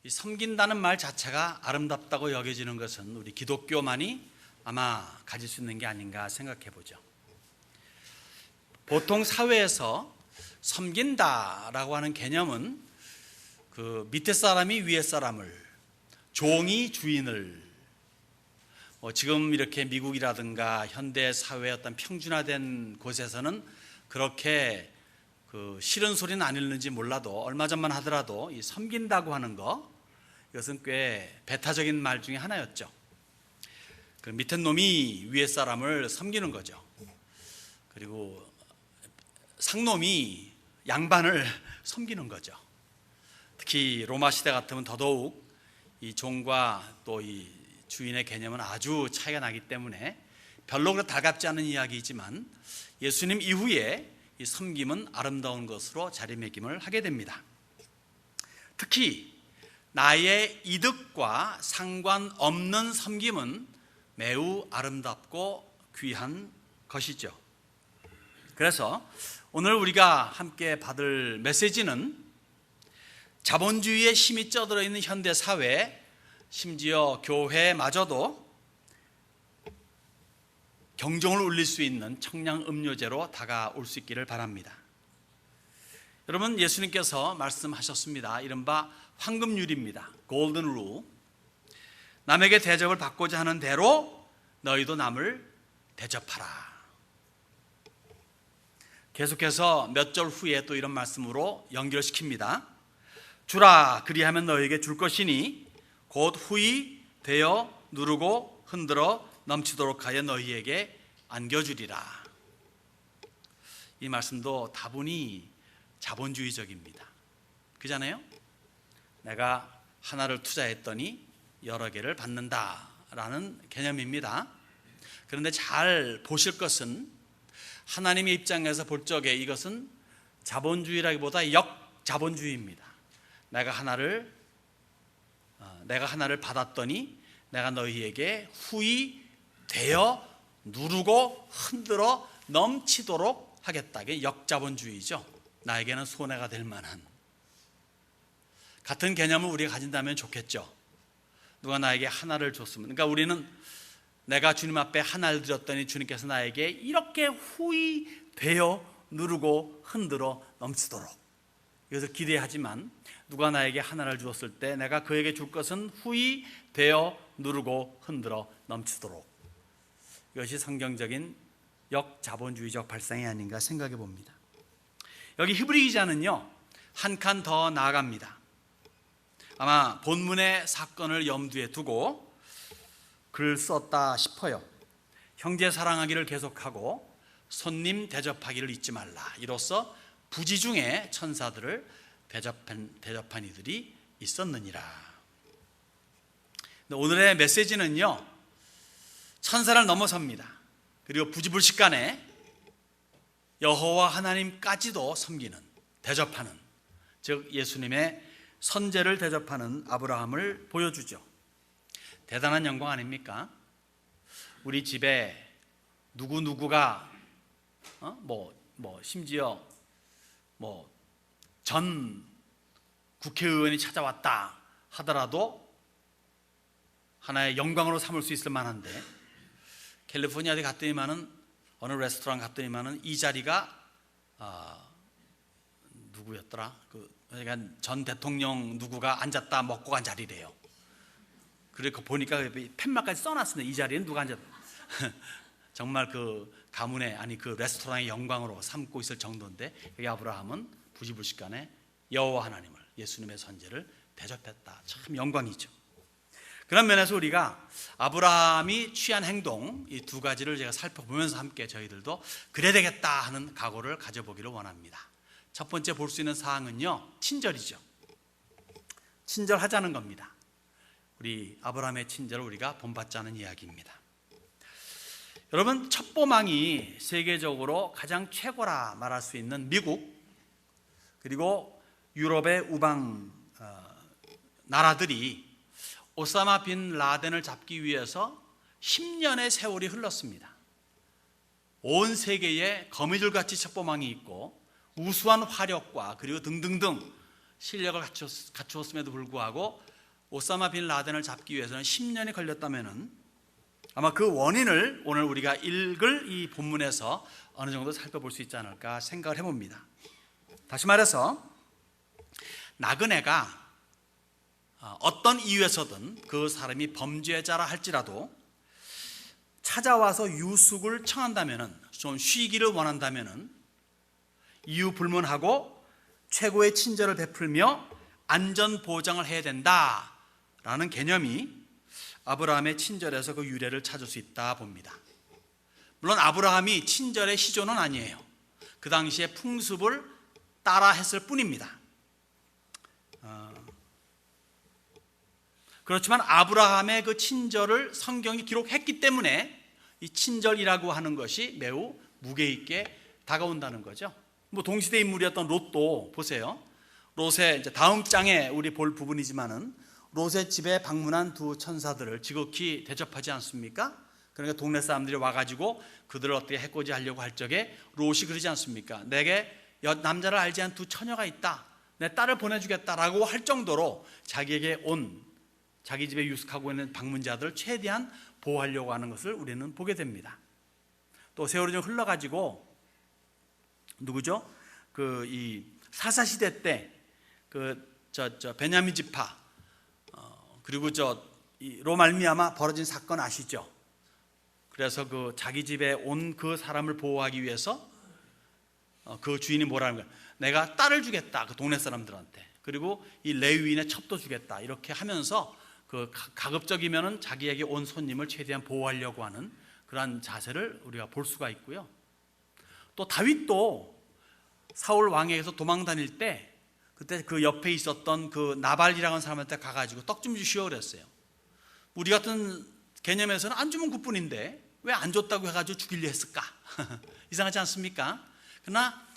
이 섬긴다는 말 자체가 아름답다고 여겨지는 것은 우리 기독교만이 아마 가질 수 있는 게 아닌가 생각해 보죠. 보통 사회에서 섬긴다라고 하는 개념은 그 밑에 사람이 위에 사람을, 종이 주인을, 지금 이렇게 미국이라든가 현대 사회의 어떤 평준화된 곳에서는 그렇게 그 싫은 소리는 안 읽는지 몰라도 얼마 전만 하더라도 이 섬긴다고 하는 거, 이것은 꽤 배타적인 말 중에 하나였죠. 그 밑에 놈이 위에 사람을 섬기는 거죠. 그리고 상놈이 양반을 섬기는 거죠. 특히 로마 시대 같으면 더더욱 이 종과 또 이 주인의 개념은 아주 차이가 나기 때문에 별로 그렇게 달갑지 않은 이야기이지만 예수님 이후에 이 섬김은 아름다운 것으로 자리매김을 하게 됩니다. 특히 나의 이득과 상관없는 섬김은 매우 아름답고 귀한 것이죠. 그래서 오늘 우리가 함께 받을 메시지는 자본주의의 힘이 쩌들어 있는 현대 사회에, 심지어 교회마저도 경종을 울릴 수 있는 청량 음료제로 다가올 수 있기를 바랍니다. 여러분, 예수님께서 말씀하셨습니다. 이른바 황금률입니다. 골든 룰. 남에게 대접을 받고자 하는 대로 너희도 남을 대접하라. 계속해서 몇 절 후에 또 이런 말씀으로 연결시킵니다. 주라, 그리하면 너희에게 줄 것이니 곧 후히 되어 누르고 흔들어 넘치도록 하여 너희에게 안겨주리라. 이 말씀도 다분히 자본주의적입니다. 그잖아요? 내가 하나를 투자했더니 여러 개를 받는다라는 개념입니다. 그런데 잘 보실 것은 하나님의 입장에서 볼 적에 이것은 자본주의라기보다 역자본주의입니다. 내가 하나를 받았더니 내가 너희에게 후히 되어 누르고 흔들어 넘치도록 하겠다. 이게 역자본주의죠. 나에게는 손해가 될 만한. 같은 개념을 우리가 가진다면 좋겠죠. 누가 나에게 하나를 줬으면, 그러니까 우리는 내가 주님 앞에 하나를 드렸더니 주님께서 나에게 이렇게 후히 되어 누르고 흔들어 넘치도록, 이것을 기대하지만 누가 나에게 하나를 주었을 때 내가 그에게 줄 것은 후히 되어 누르고 흔들어 넘치도록. 이것이 성경적인 역자본주의적 발상이 아닌가 생각해 봅니다. 여기 히브리 기자는요, 한 칸 더 나아갑니다. 아마 본문의 사건을 염두에 두고 글을 썼다 싶어요. 형제 사랑하기를 계속하고 손님 대접하기를 잊지 말라. 이로써 부지 중에 천사들을 대접한 이들이 있었느니라. 오늘의 메시지는요, 천사를 넘어섭니다. 그리고 부지불식간에 여호와 하나님까지도 섬기는, 대접하는, 즉 예수님의 선제를 대접하는 아브라함을 보여주죠. 대단한 영광 아닙니까? 우리 집에 누구누구가 심지어 전 국회의원이 찾아왔다 하더라도 하나의 영광으로 삼을 수 있을 만한데, 캘리포니아에 갔더니만은 어느 레스토랑 갔더니만은 이 자리가 누구였더라? 그러니까 전 대통령 누구가 앉았다 먹고 간 자리래요. 그리고 보니까 팻말까지 써놨습니다. 이 자리는 누가 앉았다. 정말 그 가문의, 아니 그 레스토랑의 영광으로 삼고 있을 정도인데, 여기 아브라함은 부지불식간에 여호와 하나님을, 예수님의 선제를 대접했다. 참 영광이죠. 그런 면에서 우리가 아브라함이 취한 행동, 이 두 가지를 제가 살펴보면서 함께 저희들도 그래야 되겠다 하는 각오를 가져보기를 원합니다. 첫 번째 볼 수 있는 사항은요, 친절이죠. 친절하자는 겁니다. 우리 아브라함의 친절을 우리가 본받자는 이야기입니다. 여러분, 첩보망이 세계적으로 가장 최고라 말할 수 있는 미국, 그리고 유럽의 우방 나라들이 오사마 빈 라덴을 잡기 위해서 10년의 세월이 흘렀습니다. 온 세계에 거미줄같이 첩보망이 있고 우수한 화력과 그리고 등등등 실력을 갖추었음에도 불구하고 오사마 빈 라덴을 잡기 위해서는 10년이 걸렸다면은 아마 그 원인을 오늘 우리가 읽을 이 본문에서 어느 정도 살펴볼 수 있지 않을까 생각을 해봅니다. 다시 말해서 나그네가 어떤 이유에서든 그 사람이 범죄자라 할지라도 찾아와서 유숙을 청한다면은, 좀 쉬기를 원한다면은 이유 불문하고 최고의 친절을 베풀며 안전 보장을 해야 된다라는 개념이 아브라함의 친절에서 그 유래를 찾을 수 있다 봅니다. 물론 아브라함이 친절의 시조는 아니에요. 그 당시의 풍습을 따라 했을 뿐입니다. 그렇지만 아브라함의 그 친절을 성경이 기록했기 때문에 이 친절이라고 하는 것이 매우 무게 있게 다가온다는 거죠. 뭐 동시대 인물이었던 롯도 보세요. 롯의 이제 다음 장에 우리 볼 부분이지만은 롯의 집에 방문한 두 천사들을 지극히 대접하지 않습니까? 그러니까 동네 사람들이 와가지고 그들을 어떻게 해코지하려고 할 적에 롯이 그러지 않습니까? 내게 남자를 알지 않은 두 처녀가 있다, 내 딸을 보내주겠다라고 할 정도로 자기에게 온, 자기 집에 유숙하고 있는 방문자들을 최대한 보호하려고 하는 것을 우리는 보게 됩니다. 또 세월이 좀 흘러가지고 누구죠? 그 이 사사 시대 때 그 베냐민 지파 그리고 로 말미암아 벌어진 사건 아시죠? 그래서 그 자기 집에 온 그 사람을 보호하기 위해서 그 주인이 뭐라는 거야? 내가 딸을 주겠다, 그 동네 사람들한테. 그리고 이 레위인의 첩도 주겠다. 이렇게 하면서 그 가급적이면은 자기에게 온 손님을 최대한 보호하려고 하는 그러한 자세를 우리가 볼 수가 있고요. 또 다윗도 사울 왕에게서 도망 다닐 때 그때 그 옆에 있었던 그 나발이라는 사람한테 가가지고 떡 좀 주시오 그랬어요. 우리 같은 개념에서는 안 주면 그뿐인데 왜 안 줬다고 해가지고 죽이려 했을까? 이상하지 않습니까? 그러나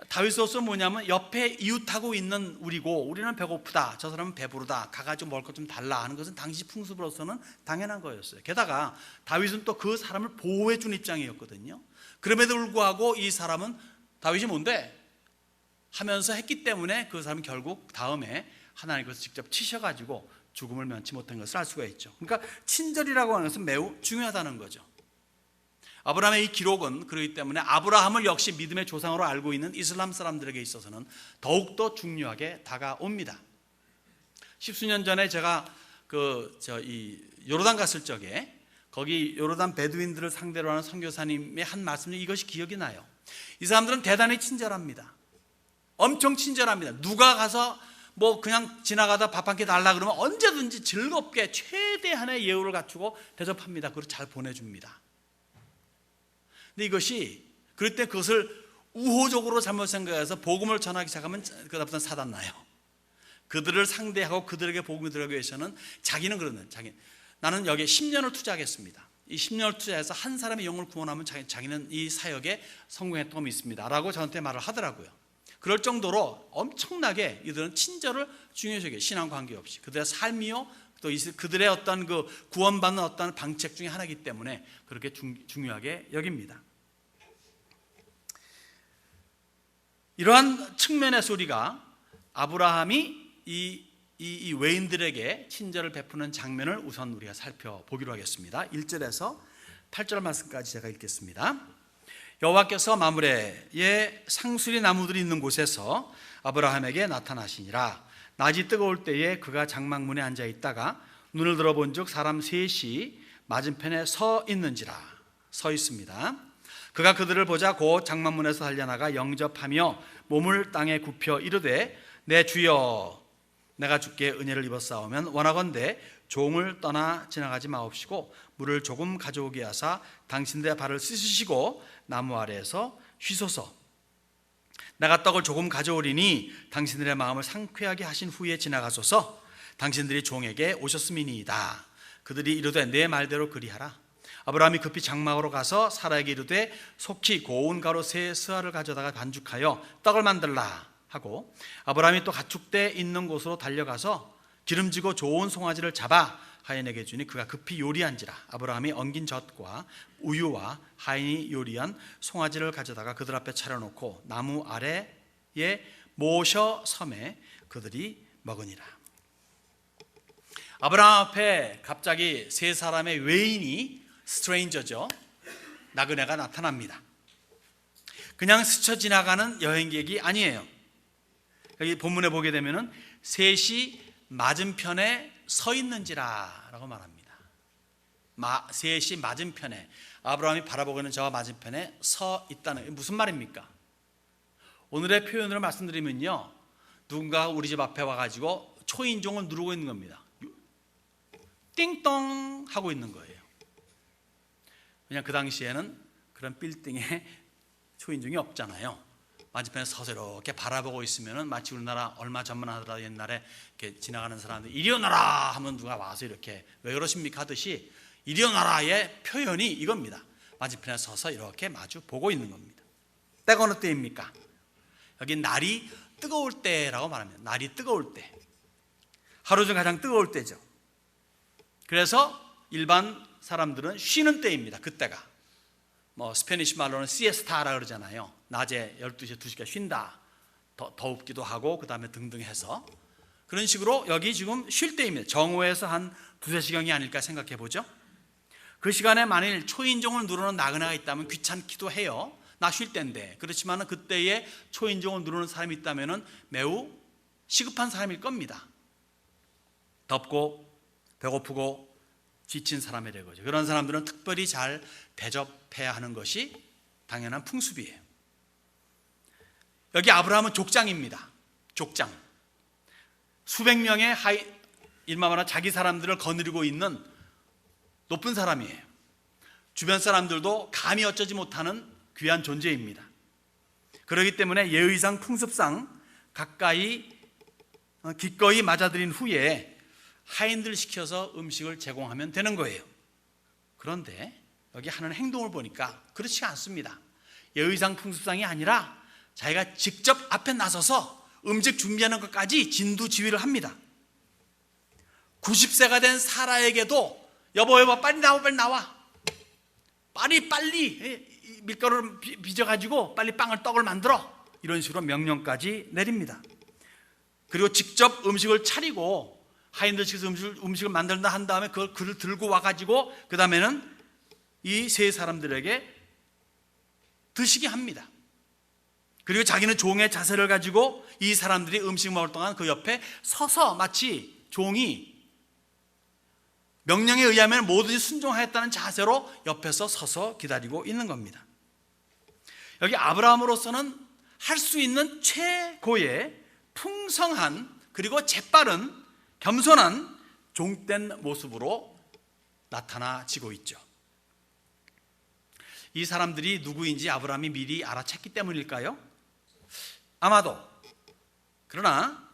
다윗으로서 뭐냐면 옆에 이웃하고 있는 우리고, 우리는 배고프다, 저 사람은 배부르다, 가가지고 먹을 것 좀 달라 하는 것은 당시 풍습으로서는 당연한 거였어요. 게다가 다윗은 또 그 사람을 보호해 준 입장이었거든요. 그럼에도 불구하고 이 사람은 다윗이 뭔데? 하면서 했기 때문에 그 사람은 결국 다음에 하나님께서 직접 치셔가지고 죽음을 면치 못한 것을 알 수가 있죠. 그러니까 친절이라고 하는 것은 매우 중요하다는 거죠. 아브라함의 이 기록은 그렇기 때문에 아브라함을 역시 믿음의 조상으로 알고 있는 이슬람 사람들에게 있어서는 더욱더 중요하게 다가옵니다. 십수년 전에 제가 요르단 갔을 적에 거기 요르단 베두인들을 상대로 하는 선교사님의 한 말씀 중에 이것이 기억이 나요. 이 사람들은 대단히 친절합니다. 엄청 친절합니다. 누가 가서 뭐 그냥 지나가다 밥 한 끼 달라 그러면 언제든지 즐겁게 최대한의 예우를 갖추고 대접합니다. 그리고 잘 보내줍니다. 근데 이것이 그럴 때 그것을 우호적으로 잘못 생각해서 복음을 전하기 시작하면 그다음부터 사단 나요. 그들을 상대하고 그들에게 복음을 들어가기 위해서는 자기는 그러는, 나는 여기에 10년을 투자하겠습니다. 이 10년을 투자해서 한 사람의 영혼을 구원하면 자기는 이 사역에 성공했던 거 믿습니다 라고 저한테 말을 하더라고요. 그럴 정도로 엄청나게 이들은 친절을 중요시 여겨요. 신앙 관계없이 그들의 삶이요 또 그들의 어떤 그 구원받는 어떤 방책 중에 하나이기 때문에 그렇게 중요하게 여깁니다. 이러한 측면에서 우리가 아브라함이 이 외인들에게 친절을 베푸는 장면을 우선 우리가 살펴보기로 하겠습니다. 1절에서 8절 말씀까지 제가 읽겠습니다. 여호와께서 마므레에 상수리 나무들이 있는 곳에서 아브라함에게 나타나시니라. 낮이 뜨거울 때에 그가 장막문에 앉아 있다가 눈을 들어본즉 사람 셋이 맞은편에 서 있습니다. 그가 그들을 보자 곧 장막문에서 달려나가 영접하며 몸을 땅에 굽혀 이르되 내 주여 내가 주께 은혜를 입었사오면 원하건대 종을 떠나 지나가지 마옵시고 물을 조금 가져오게 하사 당신들의 발을 씻으시고 나무 아래에서 쉬소서. 내가 떡을 조금 가져오리니 당신들의 마음을 상쾌하게 하신 후에 지나가소서. 당신들이 종에게 오셨음이니이다. 그들이 이르되 내 말대로 그리하라. 아브라함이 급히 장막으로 가서 사라에게 이르되 속히 고운 가루 세 스아를 가져다가 반죽하여 떡을 만들라 하고, 아브라함이 또 가축대 있는 곳으로 달려가서 기름지고 좋은 송아지를 잡아 하인에게 주니 그가 급히 요리한지라. 아브라함이 엉긴 젖과 우유와 하인이 요리한 송아지를 가져다가 그들 앞에 차려놓고 나무 아래에 모셔 섬에 그들이 먹으니라. 아브라함 앞에 갑자기 세 사람의 외인이, 스트레인저죠, 나그네가 나타납니다. 그냥 스쳐 지나가는 여행객이 아니에요. 여기 본문에 보게 되면은 셋이 맞은편에 서 있는지라 라고 말합니다. 셋이 맞은편에, 아브라함이 바라보고 있는 저와 맞은편에 서 있다는, 무슨 말입니까? 오늘의 표현으로 말씀드리면요, 누군가 우리 집 앞에 와가지고 초인종을 누르고 있는 겁니다. 띵동 하고 있는 거예요. 그냥 그 당시에는 그런 빌딩에 초인종이 없잖아요. 맞은편에 서서 이렇게 바라보고 있으면 마치 우리나라 얼마 전만 하더라도 옛날에 이렇게 지나가는 사람들 이리 오너라 하면 누가 와서 이렇게 왜 그러십니까 하듯이 이리 오너라의 표현이 이겁니다. 맞은편에 서서 이렇게 마주 보고 있는 겁니다. 때가 어느 때입니까? 여기 날이 뜨거울 때라고 말합니다. 날이 뜨거울 때, 하루 중 가장 뜨거울 때죠. 그래서 일반 사람들은 쉬는 때입니다. 그때가 스페니쉬 말로는 시에스타라 그러잖아요. 낮에 12시, 2시간 쉰다, 더웁기도 하고 그 다음에 등등 해서 그런 식으로 여기 지금 쉴 때입니다. 정오에서 한 2-3시경이 아닐까 생각해 보죠. 그 시간에 만일 초인종을 누르는 나그네가 있다면 귀찮기도 해요. 나 쉴 때인데. 그렇지만 그때에 초인종을 누르는 사람이 있다면 매우 시급한 사람일 겁니다. 덥고 배고프고 지친 사람이라는 거죠. 그런 사람들은 특별히 잘 대접해야 하는 것이 당연한 풍습이에요. 여기 아브라함은 족장입니다. 족장. 수백 명의 일마마나 자기 사람들을 거느리고 있는 높은 사람이에요. 주변 사람들도 감히 어쩌지 못하는 귀한 존재입니다. 그렇기 때문에 예의상 풍습상 기꺼이 맞아들인 후에 하인들 시켜서 음식을 제공하면 되는 거예요. 그런데 여기 하는 행동을 보니까 그렇지 않습니다. 예의상 풍습상이 아니라 자기가 직접 앞에 나서서 음식 준비하는 것까지 진두지휘를 합니다. 90세가 된 사라에게도 여보 빨리 나와 빨리 밀가루를 빚어가지고 빨리 떡을 만들어, 이런 식으로 명령까지 내립니다. 그리고 직접 음식을 차리고 하인들 시켜서 음식을 만든다 한 다음에 그걸 들고 와가지고 그 다음에는 이 세 사람들에게 드시게 합니다. 그리고 자기는 종의 자세를 가지고 이 사람들이 음식 먹을 동안 그 옆에 서서 마치 종이 명령에 의하면 뭐든지 순종하였다는 자세로 옆에서 서서 기다리고 있는 겁니다. 여기 아브라함으로서는 할 수 있는 최고의 풍성한 그리고 재빠른 겸손한 종된 모습으로 나타나지고 있죠. 이 사람들이 누구인지 아브라함이 미리 알아챘기 때문일까요? 아마도. 그러나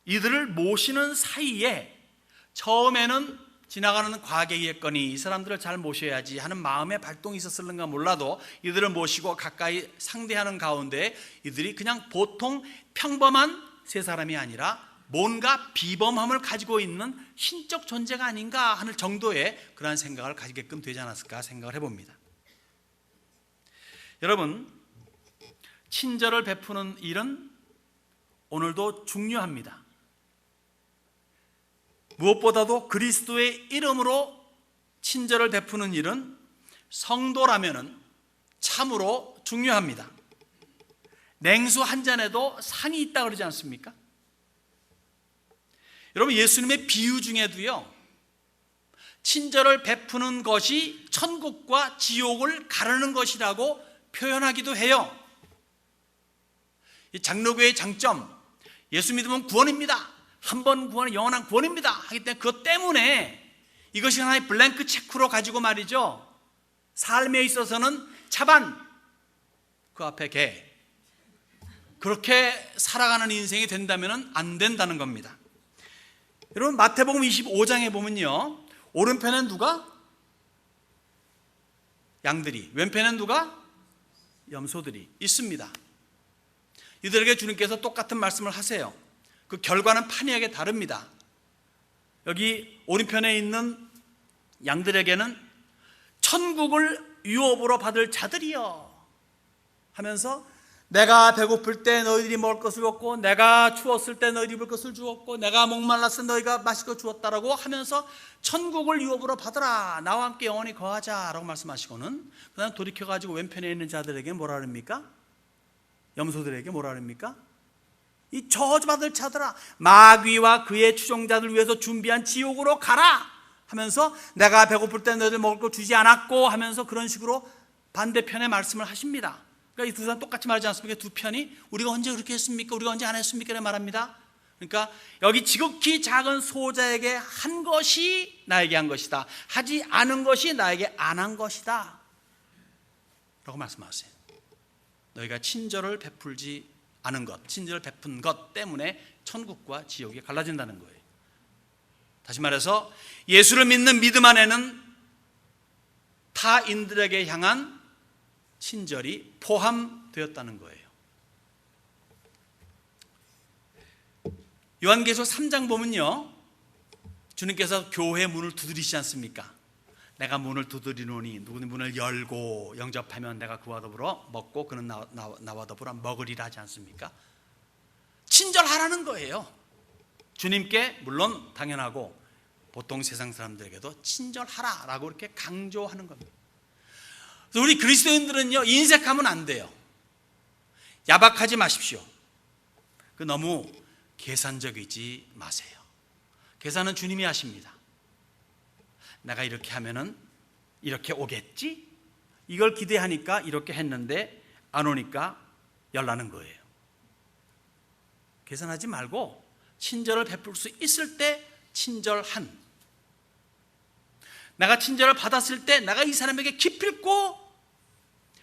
이들을 모시는 사이에 처음에는 지나가는 과객이었거니 이 사람들을 잘 모셔야지 하는 마음의 발동이 있었을는가 몰라도 이들을 모시고 가까이 상대하는 가운데 이들이 그냥 보통 평범한 세 사람이 아니라 뭔가 비범함을 가지고 있는 신적 존재가 아닌가 하는 정도의 그러한 생각을 가지게끔 되지 않았을까 생각을 해봅니다. 여러분, 친절을 베푸는 일은 오늘도 중요합니다. 무엇보다도 그리스도의 이름으로 친절을 베푸는 일은 성도라면은 참으로 중요합니다. 냉수 한 잔에도 상이 있다 그러지 않습니까? 여러분, 예수님의 비유 중에도요, 친절을 베푸는 것이 천국과 지옥을 가르는 것이라고 표현하기도 해요. 이 장로교의 장점, 예수 믿으면 구원입니다, 한 번 구원은 영원한 구원입니다 하기 때문에 그것 때문에 이것이 하나의 블랭크 체크로 가지고 말이죠, 삶에 있어서는 차반, 그 앞에 개, 그렇게 살아가는 인생이 된다면 안 된다는 겁니다. 여러분, 마태복음 25장에 보면요, 오른편엔 누가? 양들이, 왼편엔 누가? 염소들이 있습니다. 이들에게 주님께서 똑같은 말씀을 하세요. 그 결과는 판이하게 다릅니다. 여기 오른편에 있는 양들에게는 천국을 유업으로 받을 자들이여 하면서 내가 배고플 때 너희들이 먹을 것을 줬고, 내가 추웠을 때 너희들이 입을 것을 주었고, 내가 목말랐을 때 너희가 마실 것 주었다라고 하면서 천국을 유업으로 받으라, 나와 함께 영원히 거하자라고 말씀하시고는 그 다음 돌이켜가지고 왼편에 있는 자들에게 뭐라 그럽니까? 염소들에게 뭐라 그럽니까? 이 저주받을 자들아, 마귀와 그의 추종자들 위해서 준비한 지옥으로 가라 하면서 내가 배고플 때 너희들 먹을 거 주지 않았고 하면서 그런 식으로 반대편의 말씀을 하십니다. 그러니까 이 두 사람 똑같이 말하지 않습니까? 두 편이 우리가 언제 그렇게 했습니까? 우리가 언제 안 했습니까? 이렇게 말합니다. 그러니까 여기 지극히 작은 소자에게 한 것이 나에게 한 것이다, 하지 않은 것이 나에게 안 한 것이다 라고 말씀하세요. 너희가 친절을 베풀지 않은 것, 친절을 베푼 것 때문에 천국과 지옥이 갈라진다는 거예요. 다시 말해서 예수를 믿는 믿음 안에는 타인들에게 향한 친절이 포함되었다는 거예요. 요한계시록 3장 보면요, 주님께서 교회 문을 두드리시지 않습니까? 내가 문을 두드리노니 누구는 문을 열고 영접하면 내가 그와 더불어 먹고 그는 나와 더불어 먹으리라 하지 않습니까? 친절하라는 거예요. 주님께 물론 당연하고 보통 세상 사람들에게도 친절하라라고 이렇게 강조하는 겁니다. 우리 그리스도인들은요, 인색하면 안 돼요. 야박하지 마십시오. 너무 계산적이지 마세요. 계산은 주님이 하십니다. 내가 이렇게 하면은 이렇게 오겠지? 이걸 기대하니까 이렇게 했는데 안 오니까 열나는 거예요. 계산하지 말고 친절을 베풀 수 있을 때 친절한, 내가 친절을 받았을 때 내가 이 사람에게 기필코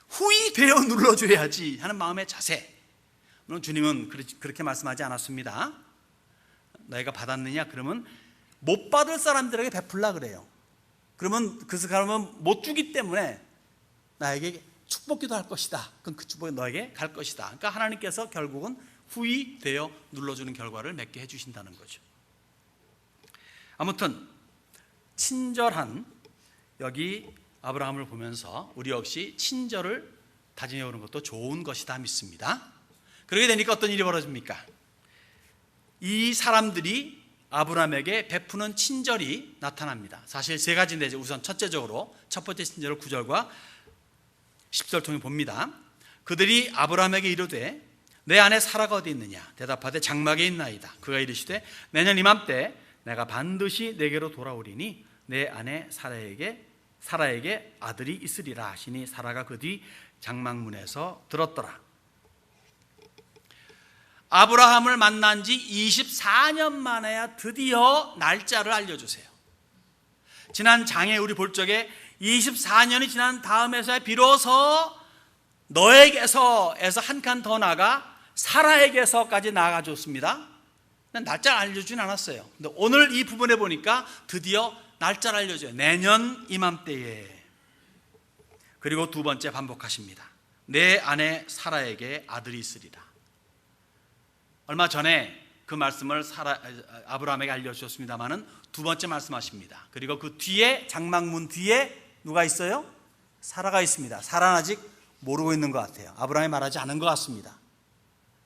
후이 되어 눌러줘야지 하는 마음의 자세. 물론 주님은 그렇게 말씀하지 않았습니다. 너희가 받았느냐? 그러면 못 받을 사람들에게 베풀라 그래요. 그러면 그 사람은 못 주기 때문에 나에게 축복기도 할 것이다. 그럼 그 축복이 너에게 갈 것이다. 그러니까 하나님께서 결국은 후이 되어 눌러주는 결과를 맺게 해주신다는 거죠. 아무튼 친절한, 여기 아브라함을 보면서 우리 역시 친절을 다짐해오는 것도 좋은 것이다 믿습니다. 그렇게 되니까 어떤 일이 벌어집니까? 이 사람들이 아브라함에게 베푸는 친절이 나타납니다. 사실 세 가지인데 우선 첫째적으로 첫 번째 친절을 9절과 10절 통해 봅니다. 그들이 아브라함에게 이르되 내 아내 사라가 어디 있느냐? 대답하되 장막에 있나이다. 그가 이르시되 내년 이맘때 내가 반드시 내게로 돌아오리니 내 아내 사라에게 아들이 있으리라 하시니 사라가 그 뒤 장막문에서 들었더라. 아브라함을 만난 지 24년 만에야 드디어 날짜를 알려주세요. 지난 장에 우리 볼 적에 24년이 지난 다음에서야 비로소 너에게서에서 한 칸 더 나가 사라에게서까지 나아가줬습니다. 날짜를 알려주진 않았어요. 근데 오늘 이 부분에 보니까 드디어 날짜를 알려줘요. 내년 이맘때에. 그리고 두 번째 반복하십니다. 내 아내 사라에게 아들이 있으리라. 얼마 전에 그 말씀을 아브라함에게 알려주셨습니다마는 두 번째 말씀하십니다. 그리고 그 뒤에, 장막문 뒤에 누가 있어요? 사라가 있습니다. 사라는 아직 모르고 있는 것 같아요. 아브라함이 말하지 않은 것 같습니다.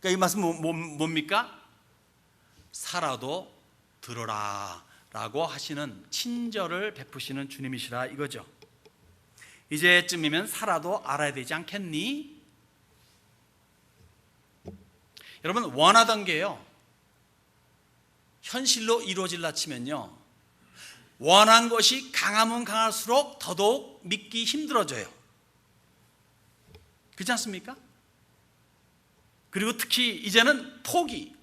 그러니까 이 말씀은 뭡니까? 사라도 들어라 라고 하시는, 친절을 베푸시는 주님이시라 이거죠. 이제쯤이면 사라도 알아야 되지 않겠니? 여러분, 원하던 게요, 현실로 이루어질라 치면요, 원한 것이 강하면 강할수록 더더욱 믿기 힘들어져요. 그렇지 않습니까? 그리고 특히 이제는 포기,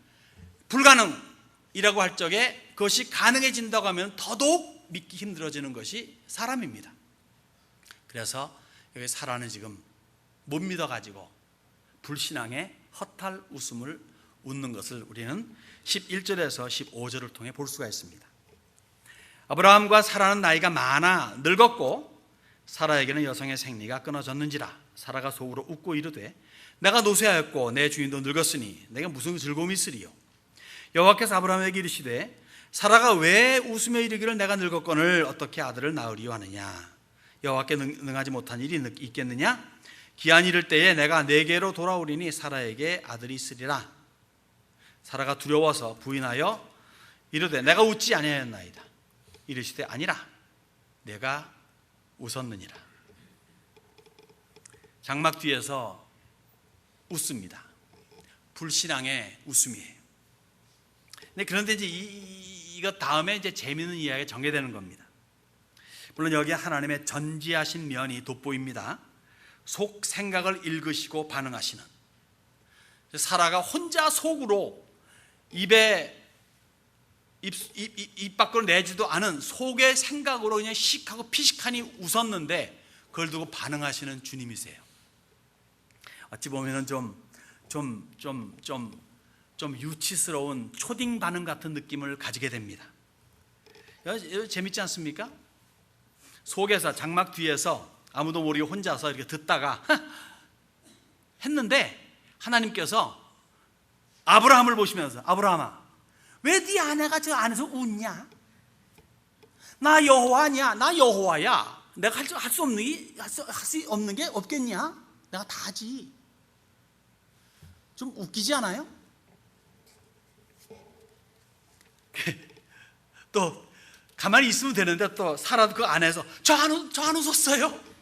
불가능이라고 할 적에 그것이 가능해진다고 하면 더더욱 믿기 힘들어지는 것이 사람입니다. 그래서 여기 사라는 지금 못 믿어가지고 불신앙의 허탈 웃음을 웃는 것을 우리는 11절에서 15절을 통해 볼 수가 있습니다. 아브라함과 사라는 나이가 많아 늙었고 사라에게는 여성의 생리가 끊어졌는지라. 사라가 속으로 웃고 이르되 내가 노쇠하였고 내 주인도 늙었으니 내가 무슨 즐거움이 있으리요. 여호와께서 아브라함에게 이르시되 사라가 왜 웃으며 이르기를 내가 늙었거늘 어떻게 아들을 낳으리요 하느냐. 여호와께 능하지 못한 일이 있겠느냐. 기한이 이를 때에 내가 내게로 돌아오리니 사라에게 아들이 있으리라. 사라가 두려워서 부인하여 이르되 내가 웃지 아니하였나이다. 이르시되 아니라 내가 웃었느니라. 장막 뒤에서 웃습니다. 불신앙의 웃음이에요. 그런데 이제 이것 다음에 이제 재미있는 이야기가 전개되는 겁니다. 물론 여기 하나님의 전지하신 면이 돋보입니다. 속 생각을 읽으시고 반응하시는, 사라가 혼자 속으로 입 밖으로 내지도 않은 속의 생각으로 그냥 씩하고 피식하니 웃었는데 그걸 두고 반응하시는 주님이세요. 어찌 보면은 좀 유치스러운 초딩 반응 같은 느낌을 가지게 됩니다. 재밌지 않습니까? 속에서, 장막 뒤에서 아무도 모르게 혼자서 이렇게 듣다가 했는데 하나님께서 아브라함을 보시면서 아브라함아, 왜 네 아내가 저 안에서 웃냐? 나 여호와 아니야. 나 여호와야. 내가 할 수 없는 게 없겠냐? 내가 다 하지. 좀 웃기지 않아요? 또 가만히 있으면 되는데 또 사라도 그 안에서 저 안 웃었어요.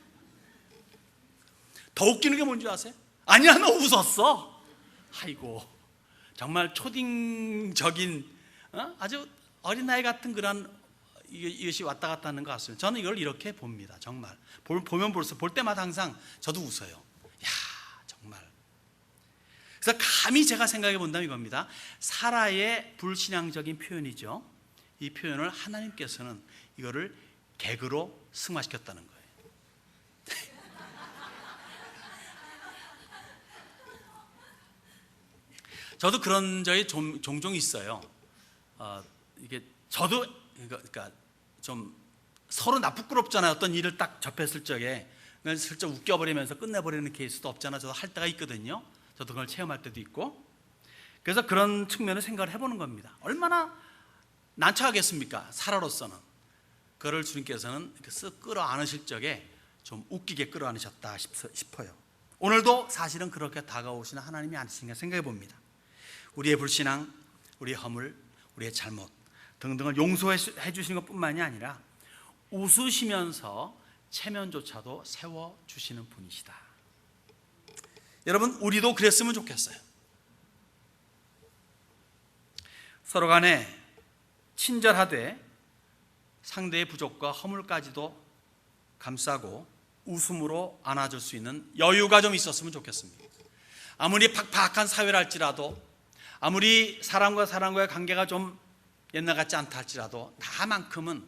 더 웃기는 게 뭔지 아세요? 아니야, 너 웃었어. 아이고, 정말 초딩적인 아주 어린아이 같은 그런 이것이 왔다 갔다 하는 것 같습니다. 저는 이걸 이렇게 봅니다. 정말 보면 볼수록 볼 때마다 항상 저도 웃어요. 야, 정말. 그래서 감히 제가 생각해 본다면 이겁니다. 사라의 불신앙적인 표현이죠. 이 표현을 하나님께서는 이거를 개그로 승화시켰다는 거예요. 저도 그런 적이 종종 있어요. 이게 저도 그러니까 좀 서로 부끄럽잖아요. 어떤 일을 딱 접했을 적에 슬쩍 웃겨버리면서 끝내버리는 케이스도 없잖아. 저도 할 때가 있거든요. 저도 그걸 체험할 때도 있고. 그래서 그런 측면을 생각을 해보는 겁니다. 얼마나 난처하겠습니까? 사라로서는. 그를 주님께서는 쓱 끌어안으실 적에 좀 웃기게 끌어안으셨다 싶어요. 오늘도 사실은 그렇게 다가오시는 하나님이 아니신가 생각해 봅니다. 우리의 불신앙, 우리의 허물, 우리의 잘못 등등을 용서해 주시는 것뿐만이 아니라 웃으시면서 체면조차도 세워주시는 분이시다. 여러분, 우리도 그랬으면 좋겠어요. 서로 간에 친절하되 상대의 부족과 허물까지도 감싸고 웃음으로 안아줄 수 있는 여유가 좀 있었으면 좋겠습니다. 아무리 팍팍한 사회를 할지라도, 아무리 사람과 사람과의 관계가 좀 옛날 같지 않다 할지라도 다만큼은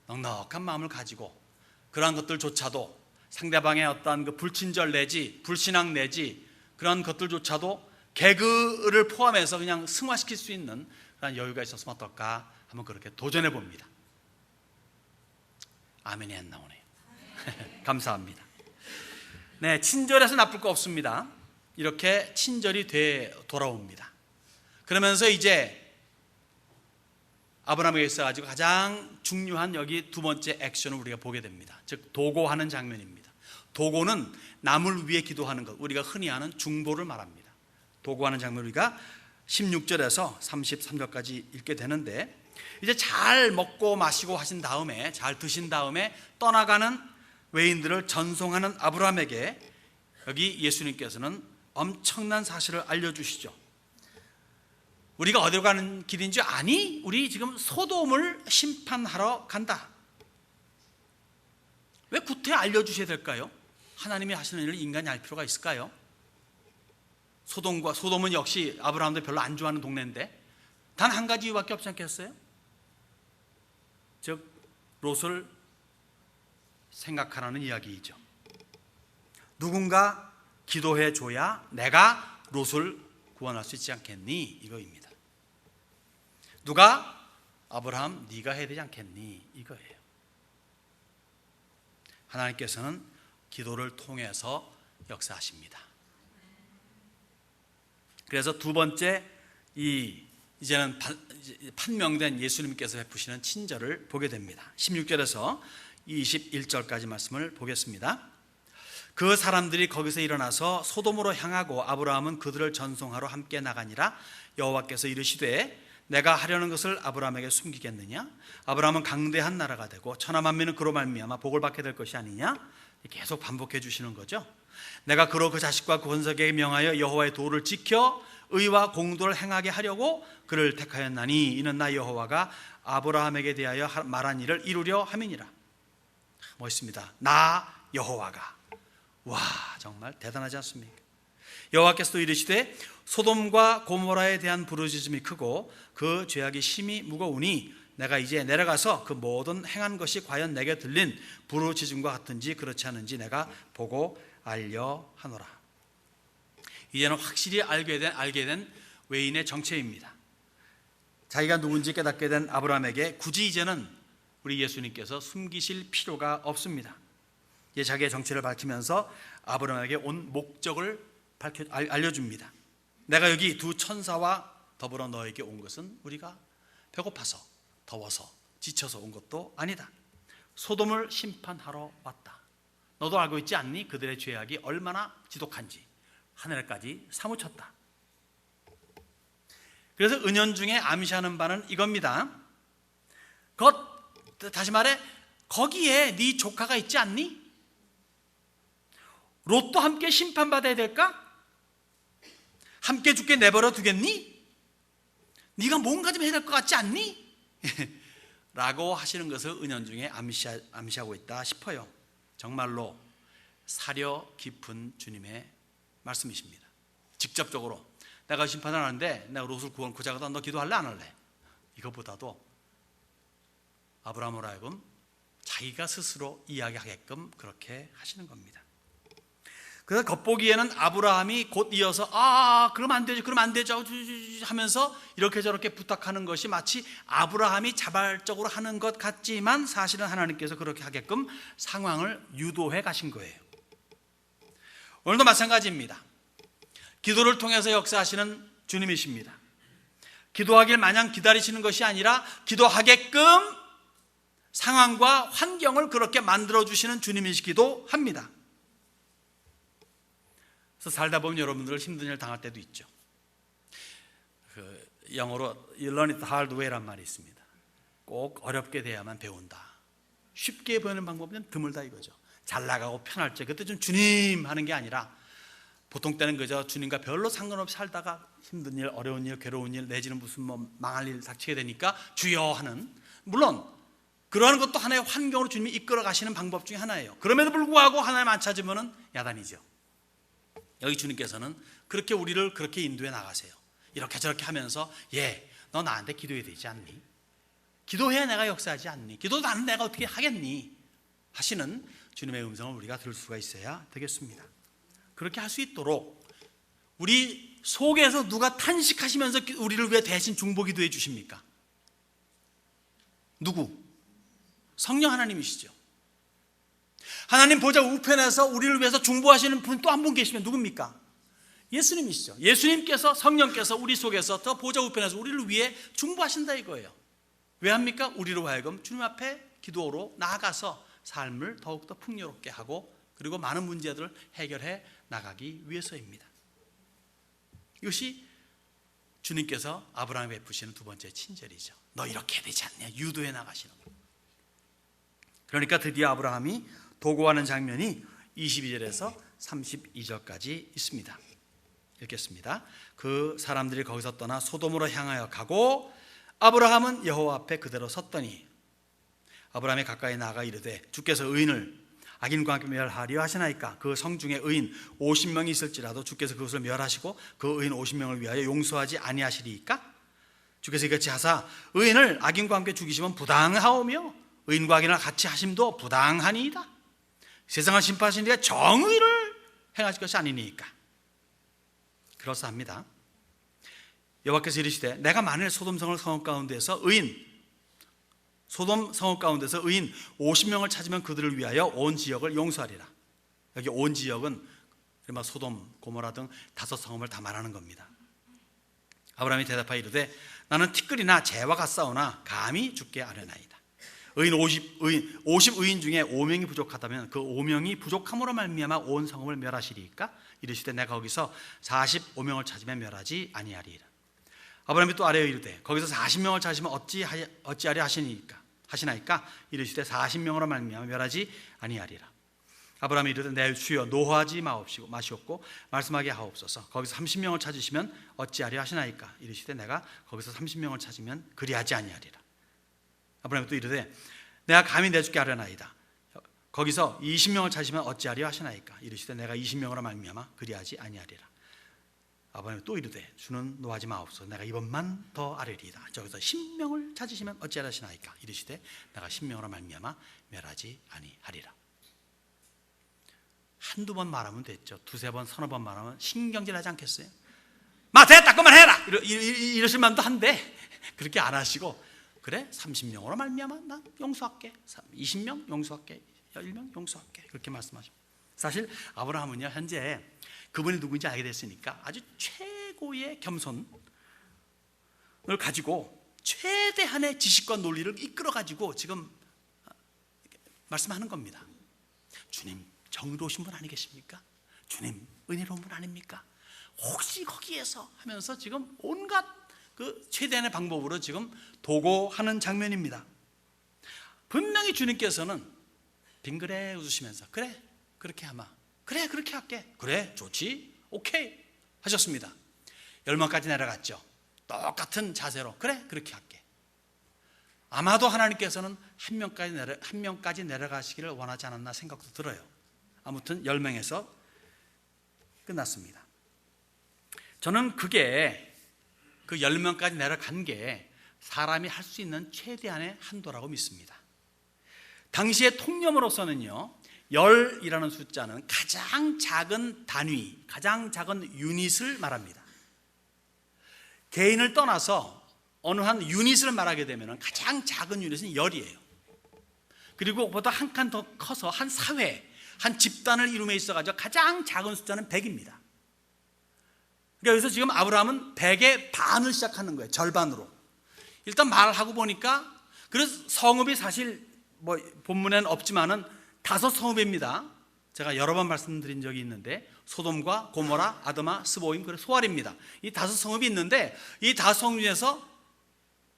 넉넉한 마음을 가지고 그러한 것들조차도 상대방의 어떤 그 불친절 내지 불신앙 내지 그런 것들조차도 개그를 포함해서 그냥 승화시킬 수 있는 그런 여유가 있었으면 어떨까 한번 그렇게 도전해 봅니다. 아멘이 안 나오네요. 감사합니다. 네, 친절해서 나쁠 거 없습니다. 이렇게 친절이 돌아옵니다. 그러면서 이제 아브라함에게 있어가지고 가장 중요한 여기 두 번째 액션을 우리가 보게 됩니다. 즉 도고하는 장면입니다. 도고는 남을 위해 기도하는 것, 우리가 흔히 아는 중보를 말합니다. 도고하는 장면을 우리가 16절에서 33절까지 읽게 되는데, 이제 잘 먹고 마시고 하신 다음에, 잘 드신 다음에 떠나가는 외인들을 전송하는 아브라함에게 여기 예수님께서는 엄청난 사실을 알려주시죠. 우리가 어디로 가는 길인지 아니? 우리 지금 소돔을 심판하러 간다. 왜 구태 알려주셔야 될까요? 하나님이 하시는 일을 인간이 알 필요가 있을까요? 소돔은 역시 아브라함도 별로 안 좋아하는 동네인데 단 한 가지 이유밖에 없지 않겠어요? 즉 롯을 생각하라는 이야기이죠. 누군가 기도해 줘야 내가 롯을 구원할 수 있지 않겠니? 이거입니다. 누가 아브라함 네가 해야 되지 않겠니? 이거예요. 하나님께서는 기도를 통해서 역사하십니다. 그래서 두 번째 이제는 판명된 예수님께서 베푸시는 친절을 보게 됩니다. 16절에서 21절까지 말씀을 보겠습니다. 그 사람들이 거기서 일어나서 소돔으로 향하고 아브라함은 그들을 전송하러 함께 나가니라. 여호와께서 이르시되 내가 하려는 것을 아브라함에게 숨기겠느냐? 아브라함은 강대한 나라가 되고 천하 만민은 그로 말미암아 복을 받게 될 것이 아니냐? 계속 반복해 주시는 거죠. 내가 그로 그 자식과 그 건석에게 명하여 여호와의 도를 지켜 의와 공도를 행하게 하려고 그를 택하였나니 이는 나 여호와가 아브라함에게 대하여 말한 일을 이루려 함이니라. 멋있습니다. 나 여호와가. 와, 정말 대단하지 않습니까? 여호와께서도 이르시되 소돔과 고모라에 대한 부르짖음이 크고 그 죄악이 심히 무거우니 내가 이제 내려가서 그 모든 행한 것이 과연 내게 들린 부르짖음과 같은지 그렇지 않은지 내가 보고 알려 하노라. 이제는 확실히 알게 된 외인의 정체입니다. 자기가 누군지 깨닫게 된 아브라함에게 굳이 이제는 우리 예수님께서 숨기실 필요가 없습니다. 이제 자기의 정체를 밝히면서 아브라함에게 온 목적을 알려줍니다. 내가 여기 두 천사와 더불어 너에게 온 것은 우리가 배고파서 더워서 지쳐서 온 것도 아니다. 소돔을 심판하러 왔다. 너도 알고 있지 않니? 그들의 죄악이 얼마나 지독한지 하늘까지 사무쳤다. 그래서 은연중에 암시하는 바는 이겁니다. 다시 말해 거기에 네 조카가 있지 않니? 롯도 함께 심판받아야 될까? 함께 죽게 내버려 두겠니? 네가 뭔가 좀 해야 될 것 같지 않니? 라고 하시는 것을 은연중에 암시하고 있다 싶어요. 정말로 사려 깊은 주님의 말씀이십니다. 직접적으로 내가 심판을 하는데 내가 롯을 구원하거든 너 기도할래 안 할래? 이것보다도 아브라함으로 하여금 자기가 스스로 이야기하게끔 그렇게 하시는 겁니다. 그래서 겉보기에는 아브라함이 곧 이어서 그러면 안 되죠, 그러면 안 되죠 하면서 이렇게 저렇게 부탁하는 것이 마치 아브라함이 자발적으로 하는 것 같지만 사실은 하나님께서 그렇게 하게끔 상황을 유도해 가신 거예요. 오늘도 마찬가지입니다. 기도를 통해서 역사하시는 주님이십니다. 기도하길 마냥 기다리시는 것이 아니라 기도하게끔 상황과 환경을 그렇게 만들어주시는 주님이시기도 합니다. 그래서 살다 보면 여러분들 힘든 일 당할 때도 있죠. 영어로 You learn it hard way란 말이 있습니다. 꼭 어렵게 돼야만 배운다. 쉽게 배우는 방법은 드물다 이거죠. 잘 나가고 편할 때 그때 좀 주님 하는 게 아니라 보통 때는 그저 주님과 별로 상관없이 살다가 힘든 일, 어려운 일, 괴로운 일 내지는 무슨 망할 일 닥치게 되니까 주여 하는, 물론 그러한 것도 하나의 환경으로 주님이 이끌어 가시는 방법 중에 하나예요. 그럼에도 불구하고 하나님 안 찾으면 야단이죠. 여기 주님께서는 그렇게 우리를 그렇게 인도해 나가세요. 이렇게 저렇게 하면서 너 나한테 기도해야 되지 않니? 기도해야 내가 역사하지 않니? 기도 나는 내가 어떻게 하겠니? 하시는 주님의 음성을 우리가 들을 수가 있어야 되겠습니다. 그렇게 할 수 있도록 우리 속에서 누가 탄식하시면서 우리를 위해 대신 중보 기도해 주십니까? 누구? 성령 하나님이시죠. 하나님 보좌 우편에서 우리를 위해서 중보하시는 분 또 한 분 계시면 누굽니까? 예수님이시죠. 예수님께서, 성령께서 우리 속에서 더 보좌 우편에서 우리를 위해 중보하신다 이거예요. 왜 합니까? 우리로 하여금 주님 앞에 기도로 나아가서 삶을 더욱더 풍요롭게 하고 그리고 많은 문제들을 해결해 나가기 위해서입니다. 이것이 주님께서 아브라함에 베푸시는 두 번째 친절이죠. 너 이렇게 해야 되지 않냐? 유도해 나가시는 거예요. 그러니까 드디어 아브라함이 도구하는 장면이 22절에서 32절까지 있습니다. 읽겠습니다. 그 사람들이 거기서 떠나 소돔으로 향하여 가고 아브라함은 여호와 앞에 그대로 섰더니 아브라함이 가까이 나아가 이르되 주께서 의인을 악인과 함께 멸하리라 하시나이까? 그 성중에 의인 50명이 있을지라도 주께서 그것을 멸하시고 그 의인 50명을 위하여 용서하지 아니하시리이까? 주께서 이같이 하사 의인을 악인과 함께 죽이시면 부당하오며 의인과 악인을 같이 하심도 부당하니이다. 세상을 심판하신 이가 정의를 행하실 것이 아니니까. 그렇사합니다. 여호와께서 이르시되 내가 만일 소돔 성읍 가운데서 의인 50명을 찾으면 그들을 위하여 온 지역을 용서하리라. 여기 온 지역은 소돔, 고모라 등 5성읍을 다 말하는 겁니다. 아브라함이 대답하여 이르되 나는 티끌이나 재와 같사오나 감히 죽게 아뢰나이다. 50 의인 중에 5명이 부족하다면 그 5명이 부족함으로 말미암아 온 성읍을 멸하시리이까? 이르시되 내가 거기서 45명을 찾으면 멸하지 아니하리이다. 아브라함이 또 아뢰어 이르되 거기서 40명을 찾으면 어찌하려 하시나이까? 이르시되 40명으로 말미암아 멸하지 아니하리라. 아브라함이 이르되 내 주여 노하지 마시옵고 말씀하게 하옵소서. 거기서 30명을 찾으시면 어찌하려 하시나이까? 이르시되 내가 거기서 30명을 찾으면 그리하지 아니하리라. 아브라함이 또 이르되 내가 감히 내주게 하려나이다. 거기서 20명을 찾으시면 어찌하려 하시나이까? 이르시되 내가 20명으로 말미암아 그리하지 아니하리라. 아브라함이 또 이르되 주는 노하지 마옵소서. 내가 이번만 더 아뢰리이다. 저기서 10명을 찾으시면 어찌하려 하시나이까? 이르시되 내가 10명으로 말미암아 멸하지 아니하리라. 한두 번 말하면 됐죠. 두세 번, 서너 번 말하면 신경질하지 않겠어요? 됐다, 그만해라! 이러실 만도 한데 그렇게 안 하시고 그래? 30명으로 말미암아 나 용서할게. 20명 용서할게. 1명 용서할게. 그렇게 말씀하십니다. 사실 아브라함은요, 현재 그분이 누구인지 알게 됐으니까 아주 최고의 겸손을 가지고 최대한의 지식과 논리를 이끌어 가지고 지금 말씀하는 겁니다. 주님 정의로우신 분 아니겠습니까? 주님 은혜로운 분 아닙니까? 혹시 거기에서 하면서 지금 온갖 그 최대한의 방법으로 지금 도구하는 장면입니다. 분명히 주님께서는 빙그레 웃으시면서 그래 그렇게 하마, 그래 그렇게 할게, 그래 좋지, 오케이 하셨습니다. 10명까지 내려갔죠. 똑같은 자세로 그래 그렇게 할게. 아마도 하나님께서는 한 명까지 내려가시기를 원하지 않았나 생각도 들어요. 아무튼 10명에서 끝났습니다. 저는 그게 그 10명까지 내려간 게 사람이 할 수 있는 최대한의 한도라고 믿습니다. 당시의 통념으로서는요, 10이라는 숫자는 가장 작은 단위, 가장 작은 유닛을 말합니다. 개인을 떠나서 어느 한 유닛을 말하게 되면 가장 작은 유닛은 10이에요. 그리고 보다 한 칸 더 커서 한 사회, 한 집단을 이룸에 있어가지고 가장 작은 숫자는 100입니다. 그래서 지금 아브라함은 100의 반을 시작하는 거예요. 절반으로. 일단 말하고 보니까, 그래서 성읍이 사실 뭐 본문에는 없지만은 5성읍입니다. 제가 여러 번 말씀드린 적이 있는데 소돔과 고모라, 아드마, 스보임, 그리고 소알입니다. 이 5성읍이 있는데 이 5성읍 중에서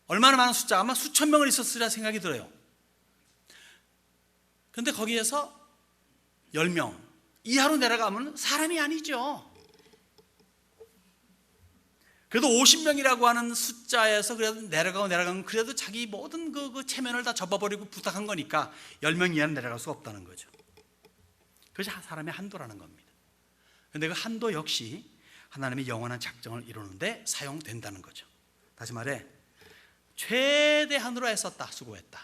얼마나 많은 숫자, 아마 수천 명은 있었으리라 생각이 들어요. 그런데 거기에서 10명 이하로 내려가면 사람이 아니죠. 그래도 50명이라고 하는 숫자에서 그래도 내려가면 그래도 자기 모든 그 체면을 다 접어버리고 부탁한 거니까 10명 이하는 내려갈 수가 없다는 거죠. 그것이 사람의 한도라는 겁니다. 그런데 그 한도 역시 하나님의 영원한 작정을 이루는데 사용된다는 거죠. 다시 말해 최대한으로 애썼다, 수고했다.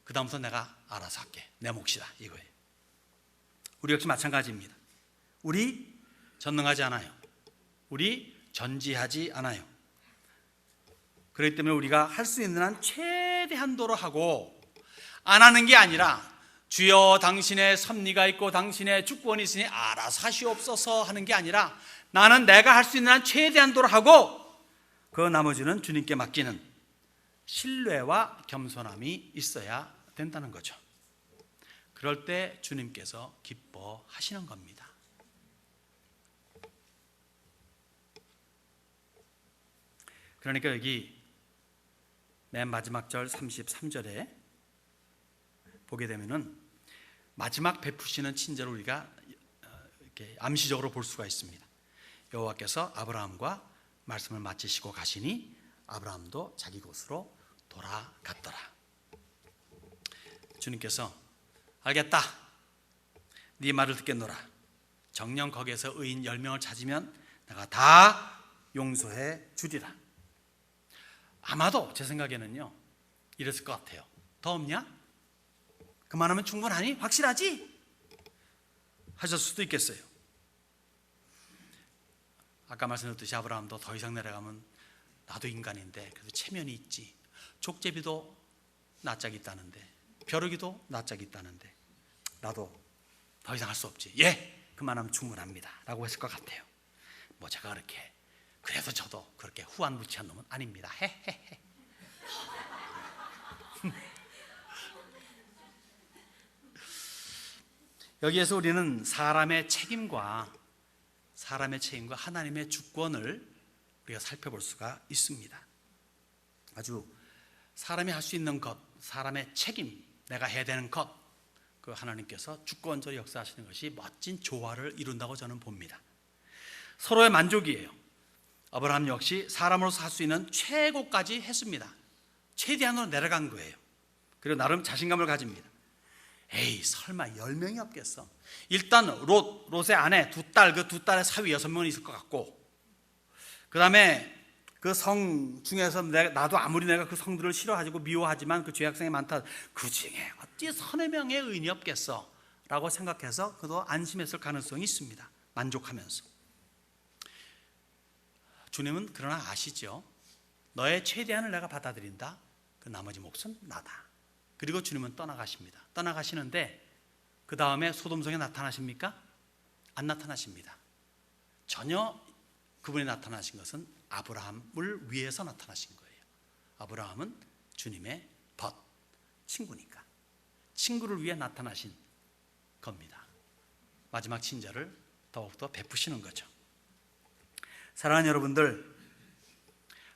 그 다음부터 내가 알아서 할게, 내 몫이다, 이거예요. 우리 역시 마찬가지입니다. 우리 전능하지 않아요. 우리 전지하지 않아요. 그렇기 때문에 우리가 할 수 있는 한 최대한도로 하고, 안 하는 게 아니라 주여 당신의 섭리가 있고 당신의 주권이 있으니 알아서 하시옵소서 하는 게 아니라 나는 내가 할 수 있는 한 최대한도로 하고 그 나머지는 주님께 맡기는 신뢰와 겸손함이 있어야 된다는 거죠. 그럴 때 주님께서 기뻐하시는 겁니다. 그러니까 여기 맨 마지막 절 33절에 보게 되면은 마지막 베푸시는 친절을 우리가 이렇게 암시적으로 볼 수가 있습니다. 여호와께서 아브라함과 말씀을 마치시고 가시니 아브라함도 자기 곳으로 돌아갔더라. 주님께서 알겠다, 네 말을 듣겠노라. 정녕 거기에서 의인 10명을 찾으면 내가 다 용서해 주리라. 아마도 제 생각에는요 이랬을 것 같아요. 더 없냐? 그만하면 충분하니? 확실하지? 하셨을 수도 있겠어요. 아까 말씀드렸듯이 아브라함도 더 이상 내려가면 나도 인간인데 그래도 체면이 있지, 족제비도 낯짝이 있다는데 벼룩이도 낯짝이 있다는데 나도 더 이상 할 수 없지, 예 그만하면 충분합니다 라고 했을 것 같아요. 뭐 제가 그렇게, 그래도 저도 그렇게 후한무치한 놈은 아닙니다. 헤헤헤. 여기에서 우리는 사람의 책임과 하나님의 주권을 우리가 살펴볼 수가 있습니다. 아주 사람이 할 수 있는 것, 사람의 책임, 내가 해야 되는 것, 그 하나님께서 주권적으로 역사하시는 것이 멋진 조화를 이룬다고 저는 봅니다. 서로의 만족이에요. 아브라함 역시 사람으로서 할 수 있는 최고까지 했습니다. 최대한으로 내려간 거예요. 그리고 나름 자신감을 가집니다. 에이, 설마 10명이 없겠어. 일단 롯의 아내 두 딸의 사위 6명은 있을 것 같고, 그 다음에 그 성 중에서 나도 아무리 내가 그 성들을 싫어하고 미워하지만 그 죄악성이 많다, 그 중에 어찌 3-4명의 의인이 없겠어 라고 생각해서 그도 안심했을 가능성이 있습니다. 만족하면서. 주님은 그러나 아시죠? 너의 최대한을 내가 받아들인다. 그 나머지 몫은 나다. 그리고 주님은 떠나가십니다. 떠나가시는데 그 다음에 소돔성에 나타나십니까? 안 나타나십니다. 전혀 그분이 나타나신 것은 아브라함을 위해서 나타나신 거예요. 아브라함은 주님의 친구니까. 친구를 위해 나타나신 겁니다. 마지막 친절을 더욱더 베푸시는 거죠. 사랑하는 여러분들,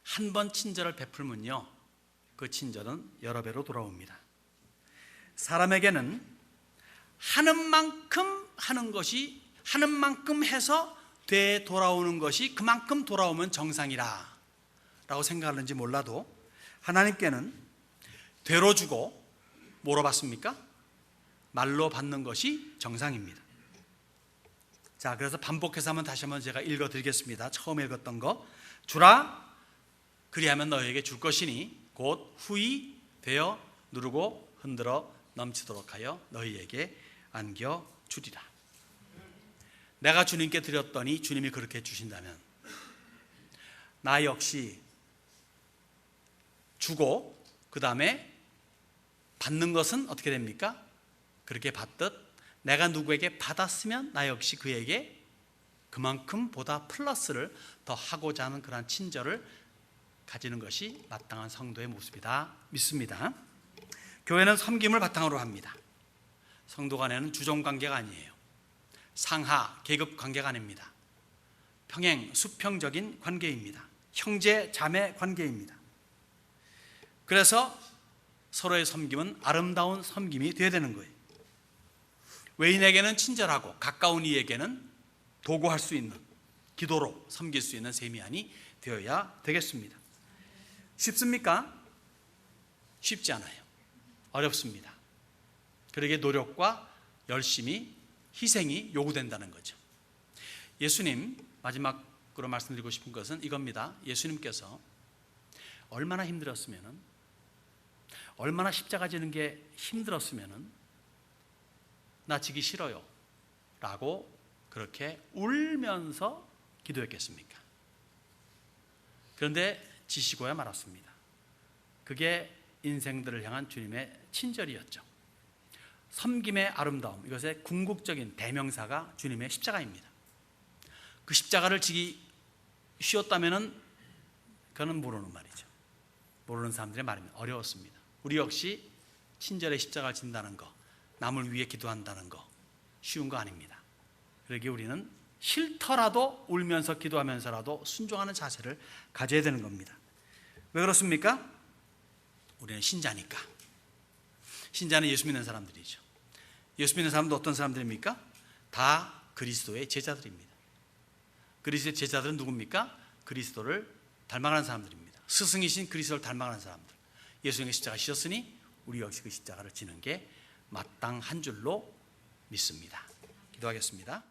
한 번 친절을 베풀면요, 그 친절은 여러 배로 돌아옵니다. 사람에게는 하는 만큼 하는 것이, 하는 만큼 해서 되돌아오는 것이 그만큼 돌아오면 정상이라 라고 생각하는지 몰라도, 하나님께는 되로 주고 뭐로 받습니까? 말로 받는 것이 정상입니다. 자, 그래서 반복해서 다시 한번 제가 읽어드리겠습니다. 처음 읽었던 거. 주라, 그리하면 너희에게 줄 것이니 곧 후히 되어 누르고 흔들어 넘치도록 하여 너희에게 안겨주리라. 내가 주님께 드렸더니 주님이 그렇게 주신다면, 나 역시 주고 그 다음에 받는 것은 어떻게 됩니까? 그렇게 받듯 내가 누구에게 받았으면 나 역시 그에게 그만큼 보다 플러스를 더 하고자 하는 그런 친절을 가지는 것이 마땅한 성도의 모습이다 믿습니다. 교회는 섬김을 바탕으로 합니다. 성도 간에는 주종관계가 아니에요. 상하, 계급 관계가 아닙니다. 평행, 수평적인 관계입니다. 형제, 자매 관계입니다. 그래서 서로의 섬김은 아름다운 섬김이 되어야 되는 거예요. 외인에게는 친절하고 가까운 이에게는 도구할 수 있는, 기도로 섬길 수 있는 셈이 아니 되어야 되겠습니다. 쉽습니까? 쉽지 않아요. 어렵습니다. 그러기에 노력과 열심히, 희생이 요구된다는 거죠. 예수님, 마지막으로 말씀드리고 싶은 것은 이겁니다. 예수님께서 얼마나 힘들었으면은, 얼마나 십자가 지는 게 힘들었으면은 나 지기 싫어요 라고 그렇게 울면서 기도했겠습니까? 그런데 지시고야 말았습니다. 그게 인생들을 향한 주님의 친절이었죠. 섬김의 아름다움, 이것의 궁극적인 대명사가 주님의 십자가입니다. 그 십자가를 지기 쉬웠다면은 그거는 모르는 말이죠. 모르는 사람들의 말입니다. 어려웠습니다. 우리 역시 친절의 십자가를 진다는 거, 남을 위해 기도한다는 거 쉬운 거 아닙니다. 그러기에 우리는 싫더라도 울면서 기도하면서라도 순종하는 자세를 가져야 되는 겁니다. 왜 그렇습니까? 우리는 신자니까. 신자는 예수 믿는 사람들이죠. 예수 믿는 사람도 어떤 사람들입니까? 다 그리스도의 제자들입니다. 그리스도의 제자들은 누굽니까? 그리스도를 닮아가는 사람들입니다. 스승이신 그리스도를 닮아가는 사람들. 예수님의 십자가 지셨으니 우리 역시 그 십자가를 지는 게 마땅한 줄로 믿습니다. 기도하겠습니다.